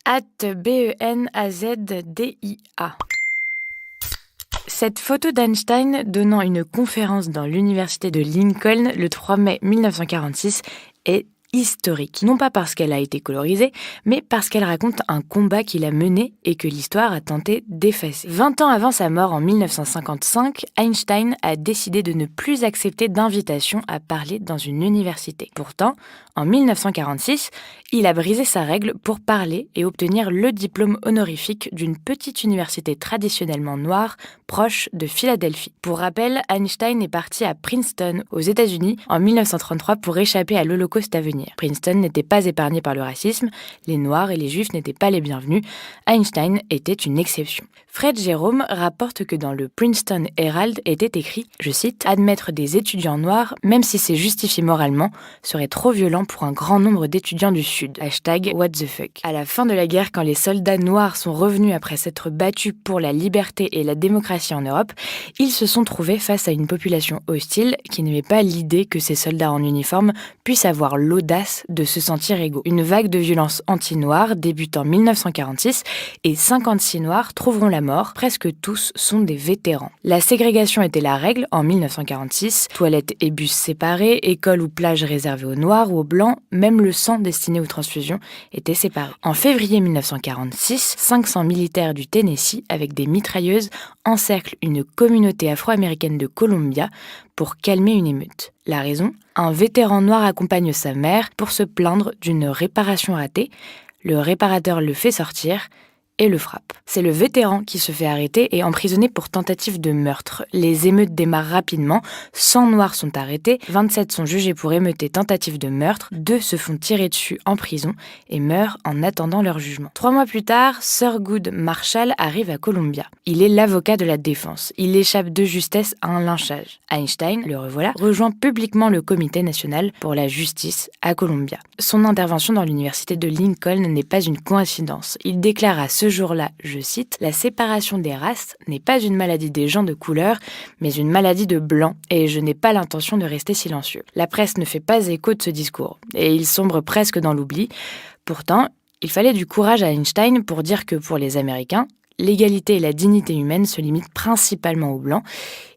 Benazdia. Cette photo d'Einstein donnant une conférence dans l'université de Lincoln le 3 mai 1946 est historique. Non pas parce qu'elle a été colorisée, mais parce qu'elle raconte un combat qu'il a mené et que l'histoire a tenté d'effacer. 20 ans avant sa mort en 1955, Einstein a décidé de ne plus accepter d'invitation à parler dans une université. Pourtant, en 1946, il a brisé sa règle pour parler et obtenir le diplôme honorifique d'une petite université traditionnellement noire proche de Philadelphie. Pour rappel, Einstein est parti à Princeton, aux États-Unis, en 1933 pour échapper à l'Holocauste à venir. Princeton n'était pas épargné par le racisme, les Noirs et les Juifs n'étaient pas les bienvenus, Einstein était une exception. Fred Jerome rapporte que dans le Princeton Herald était écrit, je cite, « Admettre des étudiants noirs, même si c'est justifié moralement, serait trop violent pour un grand nombre d'étudiants du Sud. » #WhatTheFuck. À la fin de la guerre, quand les soldats noirs sont revenus après s'être battus pour la liberté et la démocratie en Europe, ils se sont trouvés face à une population hostile qui n'aimait pas l'idée que ces soldats en uniforme puissent avoir l'audace de se sentir égaux. Une vague de violence anti-noire débute en 1946 et 56 noirs trouveront la mort. Presque tous sont des vétérans. La ségrégation était la règle en 1946. Toilettes et bus séparés, écoles ou plages réservées aux noirs ou aux blancs, même le sang destiné aux transfusions était séparé. En février 1946, 500 militaires du Tennessee avec des mitrailleuses encerclent une communauté afro-américaine de Columbia pour calmer une émeute. La raison ? Un vétéran noir accompagne sa mère pour se plaindre d'une réparation ratée. Le réparateur le fait sortir et le frappe. C'est le vétéran qui se fait arrêter et emprisonné pour tentative de meurtre. Les émeutes démarrent rapidement, 100 noirs sont arrêtés, 27 sont jugés pour émeute et tentative de meurtre, 2 se font tirer dessus en prison et meurent en attendant leur jugement. 3 mois plus tard, Thurgood Marshall arrive à Columbia. Il est l'avocat de la défense. Il échappe de justesse à un lynchage. Einstein, le revoilà, rejoint publiquement le Comité national pour la justice à Columbia. Son intervention dans l'université de Lincoln n'est pas une coïncidence. Il déclare à ce jour-là, je cite, « La séparation des races n'est pas une maladie des gens de couleur, mais une maladie de blancs, et je n'ai pas l'intention de rester silencieux. » La presse ne fait pas écho de ce discours, et il sombre presque dans l'oubli. Pourtant, il fallait du courage à Einstein pour dire que pour les Américains, l'égalité et la dignité humaine se limitent principalement aux Blancs,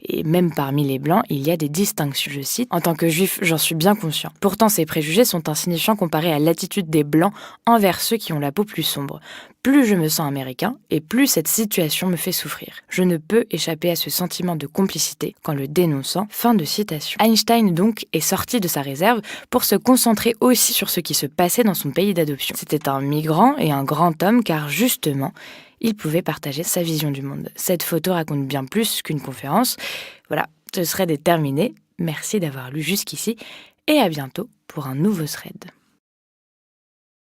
et même parmi les Blancs, il y a des distinctions. Je cite, « En tant que Juif, j'en suis bien conscient. Pourtant, ces préjugés sont insignifiants comparés à l'attitude des Blancs envers ceux qui ont la peau plus sombre. Plus je me sens américain, et plus cette situation me fait souffrir. Je ne peux échapper à ce sentiment de complicité qu'en le dénonçant. » Fin de citation. Einstein, donc, est sorti de sa réserve pour se concentrer aussi sur ce qui se passait dans son pays d'adoption. C'était un migrant et un grand homme, car justement, il pouvait partager sa vision du monde. Cette photo raconte bien plus qu'une conférence. Voilà, ce thread est terminé. Merci d'avoir lu jusqu'ici et à bientôt pour un nouveau thread.